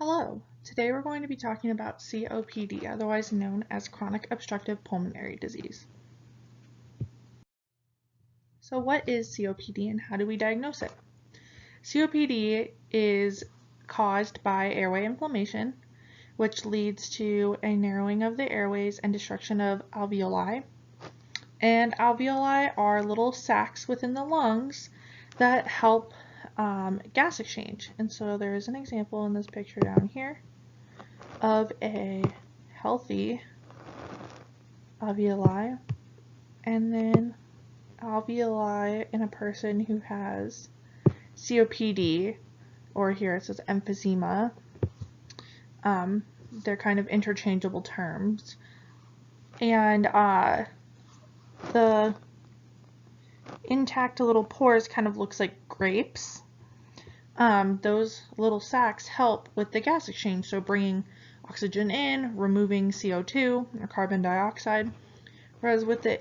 Hello, today we're going to be talking about COPD, otherwise known as chronic obstructive pulmonary disease. So what is COPD and how do we diagnose it? COPD is caused by airway inflammation, which leads to a narrowing of the airways and destruction of alveoli. And alveoli are little sacs within the lungs that help gas exchange. And so there is an example in this picture down here of a healthy alveoli and then alveoli in a person who has COPD, or here it says emphysema. They're kind of interchangeable terms. And the intact little pores kind of looks like grapes. Those little sacs help with the gas exchange, so bringing oxygen in, removing CO2 or carbon dioxide, whereas with the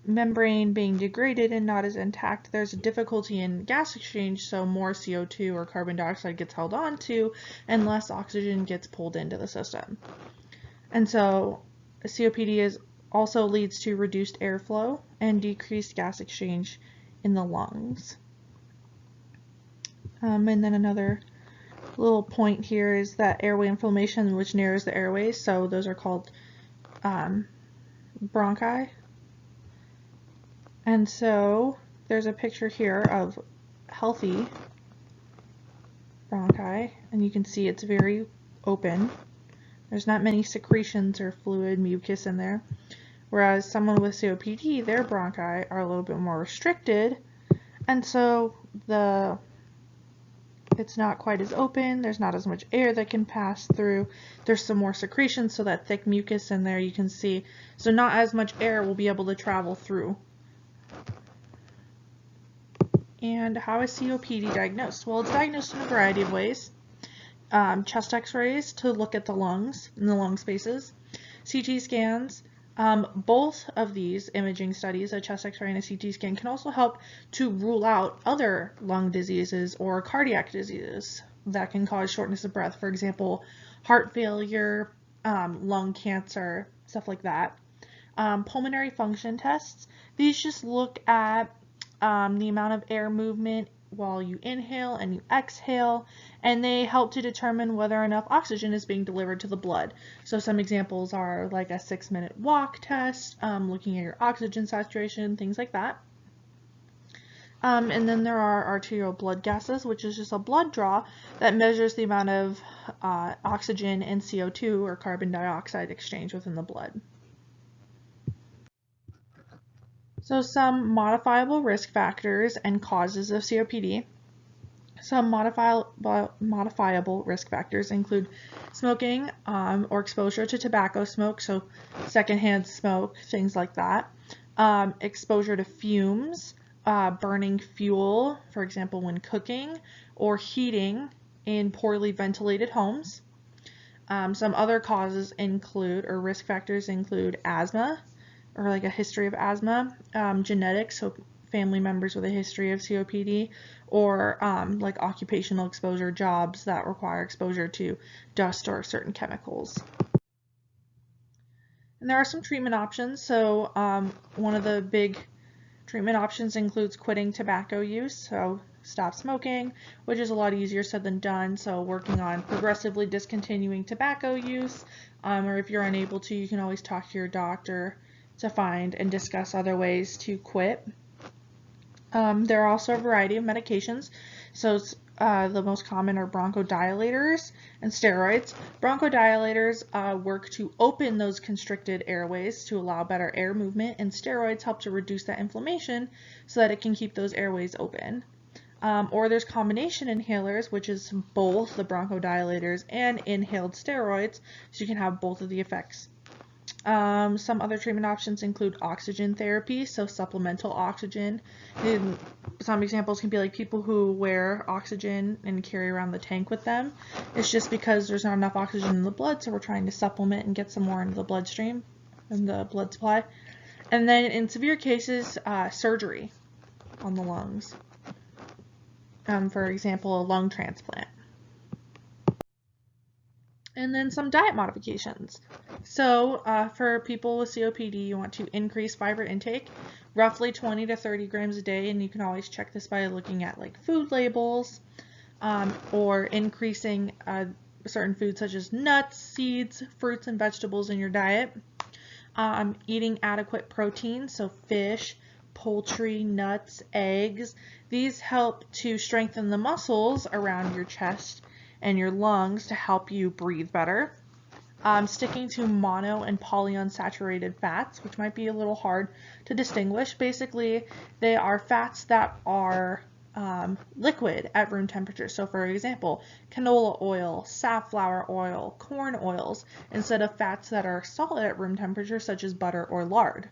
membrane being degraded and not as intact, there's a difficulty in gas exchange, so more CO2 or carbon dioxide gets held on to and less oxygen gets pulled into the system. And so COPD also leads to reduced airflow and decreased gas exchange in the lungs. And then another little point here is that airway inflammation, which narrows the airways, so those are called bronchi. And so there's a picture here of healthy bronchi, and you can see it's very open. There's not many secretions or fluid mucus in there, whereas someone with COPD, their bronchi are a little bit more restricted, and so it's not quite as open, there's not as much air that can pass through, there's some more secretion, so that thick mucus in there you can see, so not as much air will be able to travel through. And how is COPD diagnosed? Well, it's diagnosed in a variety of ways. Chest x-rays to look at the lungs and the lung spaces, CT scans. Both of these imaging studies, a chest x-ray and a CT scan, can also help to rule out other lung diseases or cardiac diseases that can cause shortness of breath. For example, heart failure, lung cancer, stuff like that. Pulmonary function tests. These just look at the amount of air movement while you inhale and you exhale, and they help to determine whether enough oxygen is being delivered to the blood. So some examples are like a 6-minute walk test, looking at your oxygen saturation, things like that. And then there are arterial blood gases, which is just a blood draw that measures the amount of oxygen and CO2 or carbon dioxide exchange within the blood. So some modifiable risk factors and causes of COPD. Some modifiable risk factors include smoking or exposure to tobacco smoke, so secondhand smoke, things like that. Exposure to fumes, burning fuel, for example, when cooking, or heating in poorly ventilated homes. Some other causes include, or risk factors include asthma, or like a history of asthma, genetics, so family members with a history of COPD, or like occupational exposure, jobs that require exposure to dust or certain chemicals. And there are some treatment options. So one of the big treatment options includes quitting tobacco use, so stop smoking, which is a lot easier said than done. So working on progressively discontinuing tobacco use, or if you're unable to, you can always talk to your doctor to find and discuss other ways to quit. There are also a variety of medications. So the most common are bronchodilators and steroids. Bronchodilators work to open those constricted airways to allow better air movement, and steroids help to reduce that inflammation so that it can keep those airways open. Or there's combination inhalers, which is both the bronchodilators and inhaled steroids, so you can have both of the effects. Some other treatment options include oxygen therapy, so supplemental oxygen. And some examples can be like people who wear oxygen and carry around the tank with them. It's just because there's not enough oxygen in the blood, so we're trying to supplement and get some more into the bloodstream and the blood supply. And then in severe cases, surgery on the lungs. For example, a lung transplant. And then some diet modifications. So for people with COPD, you want to increase fiber intake, roughly 20 to 30 grams a day, and you can always check this by looking at like food labels, or increasing certain foods such as nuts, seeds, fruits, and vegetables in your diet. Eating adequate protein, so fish, poultry, nuts, eggs. These help to strengthen the muscles around your chest and your lungs to help you breathe better. Sticking to mono and polyunsaturated fats, which might be a little hard to distinguish. Basically, they are fats that are liquid at room temperature. So for example, canola oil, safflower oil, corn oils, instead of fats that are solid at room temperature, such as butter or lard.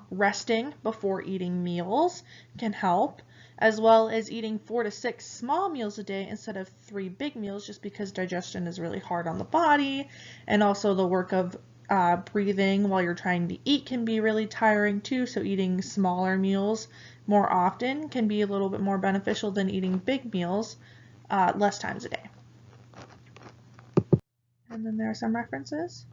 Resting before eating meals can help, as well as eating 4 to 6 small meals a day instead of 3 big meals, just because digestion is really hard on the body, and also the work of breathing while you're trying to eat can be really tiring too, so eating smaller meals more often can be a little bit more beneficial than eating big meals less times a day. And then there are some references.